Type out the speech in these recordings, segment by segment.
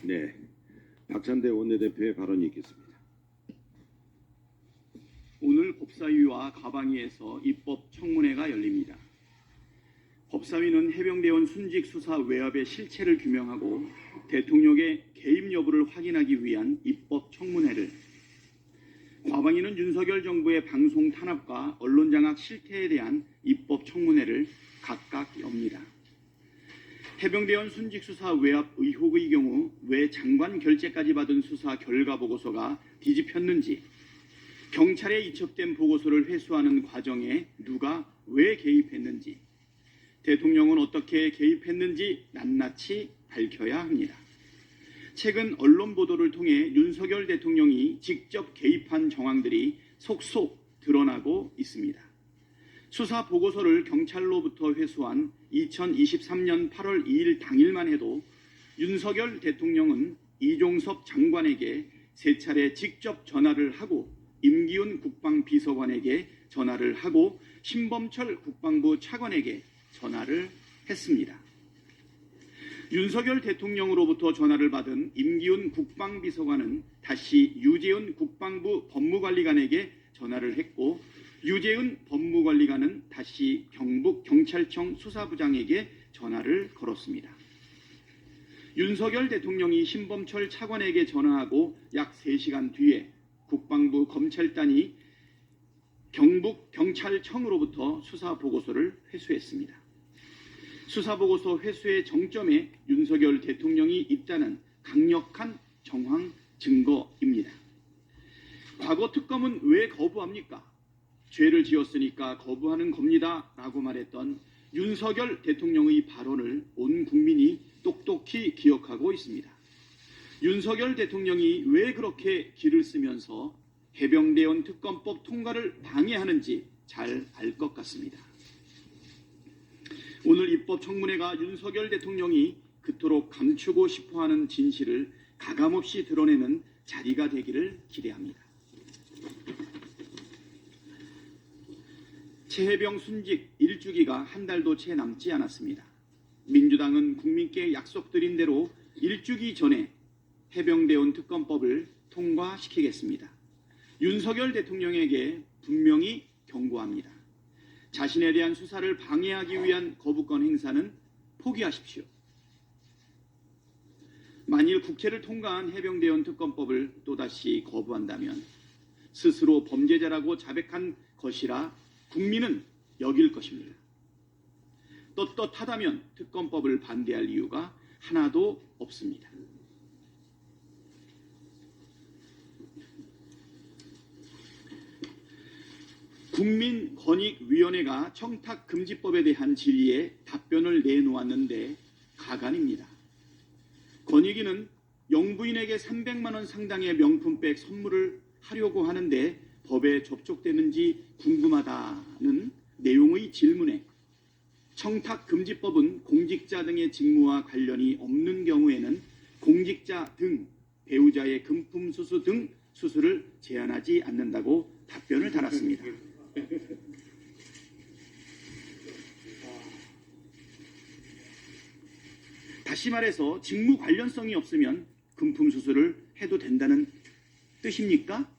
네, 박찬대 원내대표의 발언이 있겠습니다. 오늘 법사위와 가방위에서 입법청문회가 열립니다. 법사위는 해병대원 순직 수사 외압의 실체를 규명하고 대통령의 개입 여부를 확인하기 위한 입법청문회를, 과방위는 윤석열 정부의 방송 탄압과 언론 장악 실태에 대한 입법청문회를 각각 엽니다. 해병대원 순직 수사 외압 의혹의 경우 왜 장관 결재까지 받은 수사 결과 보고서가 뒤집혔는지, 경찰에 이첩된 보고서를 회수하는 과정에 누가 왜 개입했는지, 대통령은 어떻게 개입했는지 낱낱이 밝혀야 합니다. 최근 언론 보도를 통해 윤석열 대통령이 직접 개입한 정황들이 속속 드러나고 있습니다. 수사 보고서를 경찰로부터 회수한 2023년 8월 2일 당일만 해도 윤석열 대통령은 이종섭 장관에게 3차례 직접 전화를 하고 임기훈 국방비서관에게 전화를 하고 신범철 국방부 차관에게 전화를 했습니다. 윤석열 대통령으로부터 전화를 받은 임기훈 국방비서관은 다시 유재훈 국방부 법무관리관에게 전화를 했고, 유재훈 법무관리관은 다시 경북경찰청 수사부장에게 전화를 걸었습니다. 윤석열 대통령이 신범철 차관에게 전화하고 약 3시간 뒤에 국방부 검찰단이 경북경찰청으로부터 수사보고서를 회수했습니다. 수사보고서 회수의 정점에 윤석열 대통령이 있다는 강력한 정황 증거입니다. 과거 특검은 왜 거부합니까? 죄를 지었으니까 거부하는 겁니다 라고 말했던 윤석열 대통령의 발언을 온 국민이 똑똑히 기억하고 있습니다. 윤석열 대통령이 왜 그렇게 기를 쓰면서 해병대원 특검법 통과를 방해하는지 잘 알 것 같습니다. 오늘 입법청문회가 윤석열 대통령이 그토록 감추고 싶어하는 진실을 가감없이 드러내는 자리가 되기를 기대합니다. 최해병 순직 1주기가 한 달도 채 남지 않았습니다. 민주당은 국민께 약속드린 대로 1주기 전에 해병대원 특검법을 통과시키겠습니다. 윤석열 대통령에게 분명히 경고합니다. 자신에 대한 수사를 방해하기 위한 거부권 행사는 포기하십시오. 만일 국회를 통과한 해병대원 특검법을 또다시 거부한다면 스스로 범죄자라고 자백한 것이라 국민은 여길 것입니다. 떳떳하다면 특검법을 반대할 이유가 하나도 없습니다. 국민권익위원회가 청탁금지법에 대한 질의에 답변을 내놓았는데 가관입니다. 권익위는 영부인에게 300만 원 상당의 명품백 선물을 하려고 하는데 법에 접촉되는지 궁금하다는 내용의 질문에 청탁금지법은 공직자 등의 직무와 관련이 없는 경우에는 공직자 등 배우자의 금품 수수 등 수수를 제한하지 않는다고 답변을 달았습니다. 다시 말해서 직무 관련성이 없으면 금품 수수를 해도 된다는 뜻입니까?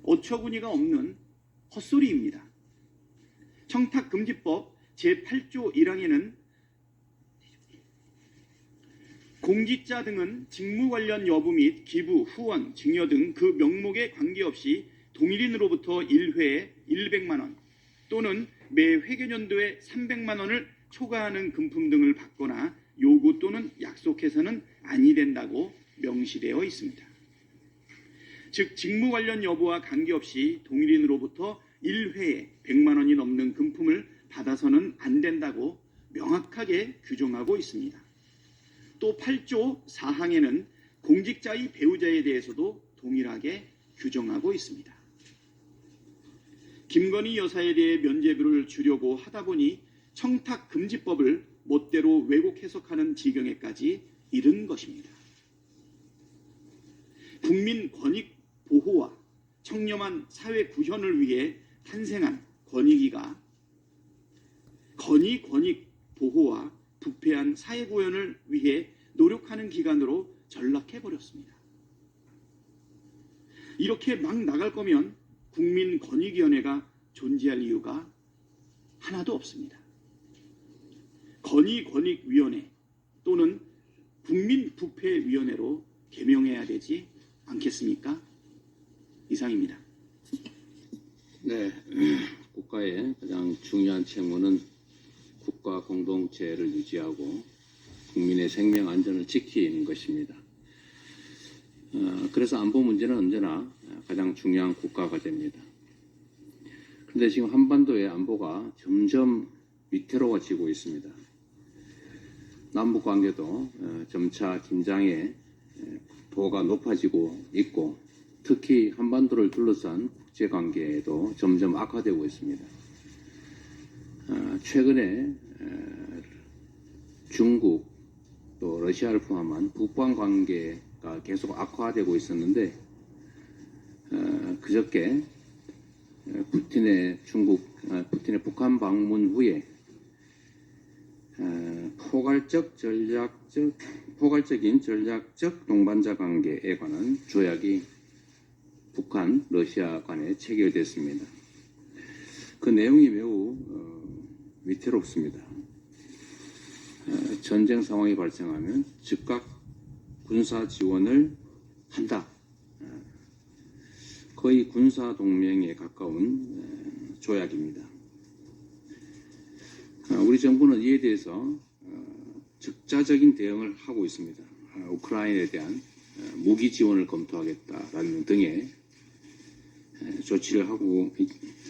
어처구니가 없는 헛소리입니다. 청탁금지법 제8조 1항에는 공직자 등은 직무 관련 여부 및 기부, 후원, 증여 등 그 명목에 관계없이 동일인으로부터 1회에 100만 원 또는 매 회계연도에 300만 원을 초과하는 금품 등을 받거나 요구 또는 약속해서는 아니 된다고 명시되어 있습니다. 즉 직무 관련 여부와 관계없이 동일인으로부터 1회에 100만 원이 넘는 금품을 받아서는 안 된다고 명확하게 규정하고 있습니다. 또 8조 4항에는 공직자의 배우자에 대해서도 동일하게 규정하고 있습니다. 김건희 여사에 대해 면죄부를 주려고 하다 보니 청탁금지법을 멋대로 왜곡 해석하는 지경에까지 이른 것입니다. 국민 권익 보호와 청렴한 사회 구현을 위해 탄생한 권익위가 권익 보호와 부패한 사회구현을 위해 노력하는 기관으로 전락해버렸습니다. 이렇게 막 나갈 거면 국민권익위원회가 존재할 이유가 하나도 없습니다. 건의권익위원회 또는 국민부패위원회로 개명해야 되지 않겠습니까? 이상입니다. 네, 국가의 가장 중요한 책무는 국가 공동체를 유지하고 국민의 생명 안전을 지키는 것입니다. 그래서 안보 문제는 언제나 가장 중요한 국가 과제입니다. 그런데 지금 한반도의 안보가 점점 위태로워지고 있습니다. 남북 관계도 점차 긴장의 도가 높아지고 있고, 특히 한반도를 둘러싼 국제 관계도 점점 악화되고 있습니다. 최근에 중국 또 러시아를 포함한 북방 관계가 계속 악화되고 있었는데, 그저께 푸틴의 북한 방문 후에 포괄적인 전략적 동반자 관계에 관한 조약이 북한, 러시아 간에 체결됐습니다. 그 내용이 매우 위태롭습니다. 전쟁 상황이 발생하면 즉각 군사 지원을 한다. 거의 군사 동맹에 가까운 조약입니다. 우리 정부는 이에 대해서 즉자적인 대응을 하고 있습니다. 우크라이나에 대한 무기 지원을 검토하겠다라는 등의 조치를 하고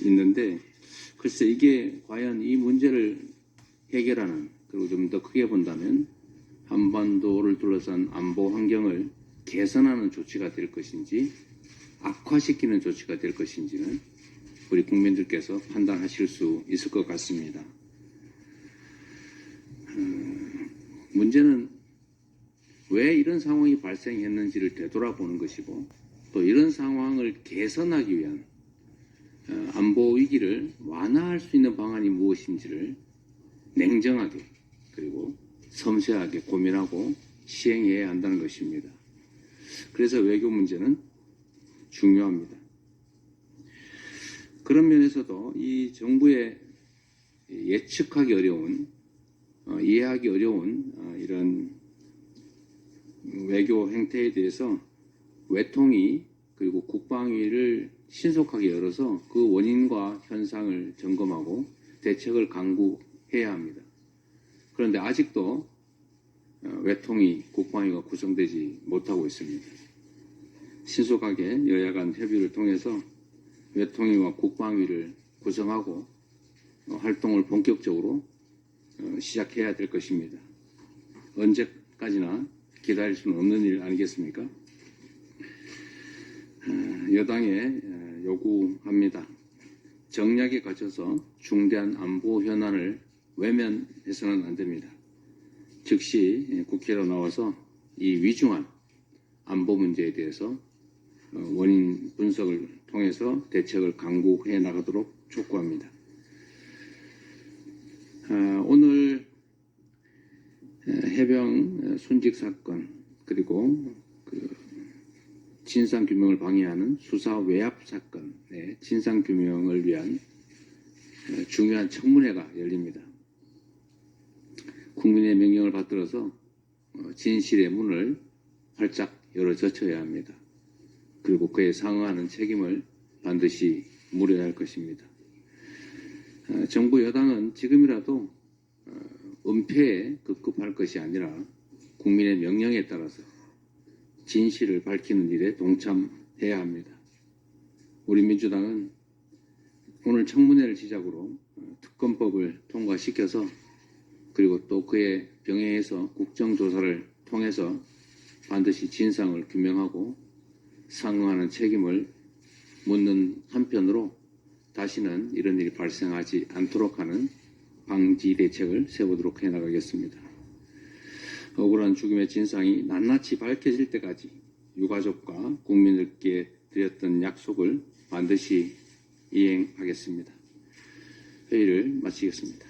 있는데, 글쎄 이게 과연 이 문제를 해결하는, 그리고 좀 더 크게 본다면 한반도를 둘러싼 안보 환경을 개선하는 조치가 될 것인지 악화시키는 조치가 될 것인지는 우리 국민들께서 판단하실 수 있을 것 같습니다. 문제는 왜 이런 상황이 발생했는지를 되돌아보는 것이고, 또 이런 상황을 개선하기 위한 안보 위기를 완화할 수 있는 방안이 무엇인지를 냉정하게 그리고 섬세하게 고민하고 시행해야 한다는 것입니다. 그래서 외교 문제는 중요합니다. 그런 면에서도 이 정부의 예측하기 어려운, 이해하기 어려운 이런 외교 행태에 대해서 외통위 그리고 국방위를 신속하게 열어서 그 원인과 현상을 점검하고 대책을 강구해야 합니다. 그런데 아직도 외통위, 국방위가 구성되지 못하고 있습니다. 신속하게 여야 간 협의를 통해서 외통위와 국방위를 구성하고 활동을 본격적으로 시작해야 될 것입니다. 언제까지나 기다릴 수는 없는 일 아니겠습니까? 여당에 요구합니다. 정략에 갇혀서 중대한 안보 현안을 외면해서는 안 됩니다. 즉시 국회로 나와서 이 위중한 안보 문제에 대해서 원인 분석을 통해서 대책을 강구해 나가도록 촉구합니다. 오늘 해병 순직 사건 그리고 진상규명을 방해하는 수사 외압 사건의 진상규명을 위한 중요한 청문회가 열립니다. 국민의 명령을 받들어서 진실의 문을 활짝 열어 젖혀야 합니다. 그리고 그에 상응하는 책임을 반드시 물어야 할 것입니다. 정부 여당은 지금이라도 은폐에 급급할 것이 아니라 국민의 명령에 따라서 진실을 밝히는 일에 동참해야 합니다. 우리 민주당은 오늘 청문회를 시작으로 특검법을 통과시켜서, 그리고 또 그에 병행해서 국정조사를 통해서 반드시 진상을 규명하고 상응하는 책임을 묻는 한편으로 다시는 이런 일이 발생하지 않도록 하는 방지 대책을 세우도록 해나가겠습니다. 억울한 죽음의 진상이 낱낱이 밝혀질 때까지 유가족과 국민들께 드렸던 약속을 반드시 이행하겠습니다. 회의를 마치겠습니다.